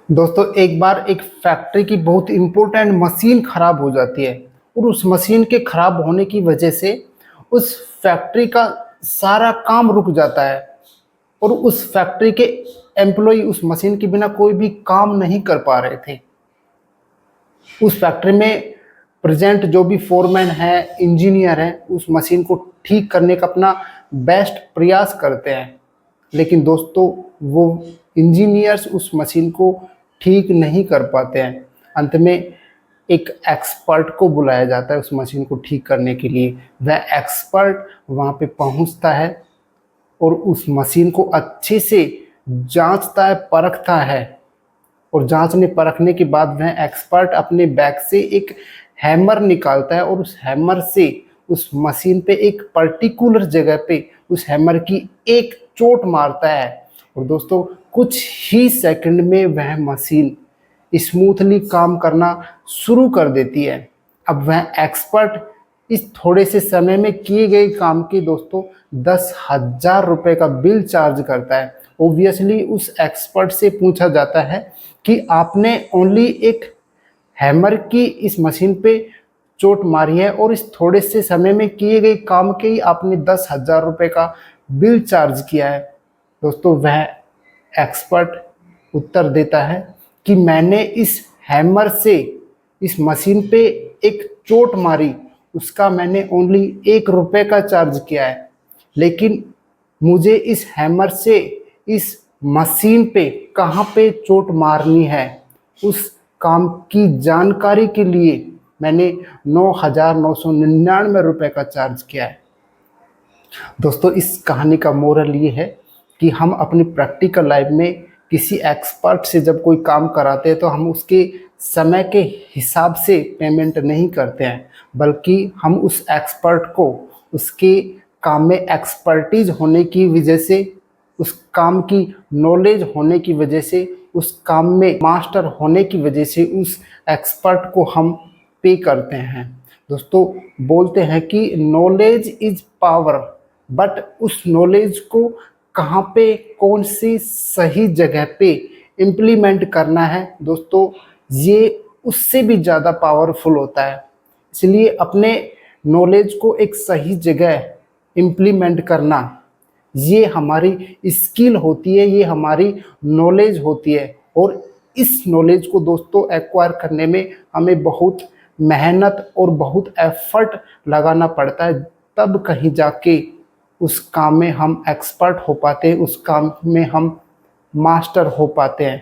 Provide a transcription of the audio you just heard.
दोस्तों, एक बार एक फैक्ट्री की बहुत इम्पोर्टेंट मशीन खराब हो जाती है और उस मशीन के खराब होने की वजह से उस फैक्ट्री का सारा काम रुक जाता है और उस फैक्ट्री के एम्प्लॉय उस मशीन के बिना कोई भी काम नहीं कर पा रहे थे। उस फैक्ट्री में प्रेजेंट जो भी फोरमैन है, इंजीनियर है, उस मशीन को ठीक करने का अपना बेस्ट प्रयास करते हैं, लेकिन दोस्तों वो इंजीनियर्स उस मशीन को ठीक नहीं कर पाते हैं। अंत में एक एक्सपर्ट को बुलाया जाता है उस मशीन को ठीक करने के लिए। वह एक्सपर्ट वहाँ पे पहुँचता है और उस मशीन को अच्छे से जांचता है, परखता है और जांचने परखने के बाद वह एक्सपर्ट अपने बैग से एक हैमर निकालता है और उस हैमर से उस मशीन पे एक पर्टिकुलर जगह पे उस हैमर की एक चोट मारता है और दोस्तों कुछ ही सेकंड में वह मशीन स्मूथली काम करना शुरू कर देती है। अब वह एक्सपर्ट इस थोड़े से समय में किए गए काम के दोस्तों 10,000 रुपये का बिल चार्ज करता है। ओब्वियसली उस एक्सपर्ट से पूछा जाता है कि आपने ओनली एक हैमर की इस मशीन पे चोट मारी है और इस थोड़े से समय में किए गए काम के ही आपने 10,000 रुपये का बिल चार्ज किया है। दोस्तों वह एक्सपर्ट उत्तर देता है कि मैंने इस हैमर से इस मशीन पे एक चोट मारी, उसका मैंने ओनली 1 रुपये का चार्ज किया है, लेकिन मुझे इस हैमर से इस मशीन पे कहाँ पे चोट मारनी है उस काम की जानकारी के लिए मैंने 9,999 रुपये का चार्ज किया है। दोस्तों इस कहानी का मोरल ये है कि हम अपनी प्रैक्टिकल लाइफ में किसी एक्सपर्ट से जब कोई काम कराते हैं तो हम उसके समय के हिसाब से पेमेंट नहीं करते हैं, बल्कि हम उस एक्सपर्ट को उसके काम में एक्सपर्टीज होने की वजह से, उस काम की नॉलेज होने की वजह से, उस काम में मास्टर होने की वजह से उस एक्सपर्ट को हम पे करते हैं। दोस्तों बोलते हैं कि नॉलेज इज पावर, बट उस नॉलेज को कहाँ पे, कौन सी सही जगह पे इम्प्लीमेंट करना है दोस्तों, ये उससे भी ज़्यादा पावरफुल होता है। इसलिए अपने नॉलेज को एक सही जगह इम्प्लीमेंट करना, ये हमारी स्किल होती है, ये हमारी नॉलेज होती है और इस नॉलेज को दोस्तों एक्वायर करने में हमें बहुत मेहनत और बहुत एफर्ट लगाना पड़ता है, तब कहीं जाके उस काम में हम एक्सपर्ट हो पाते हैं, उस काम में हम मास्टर हो पाते हैं।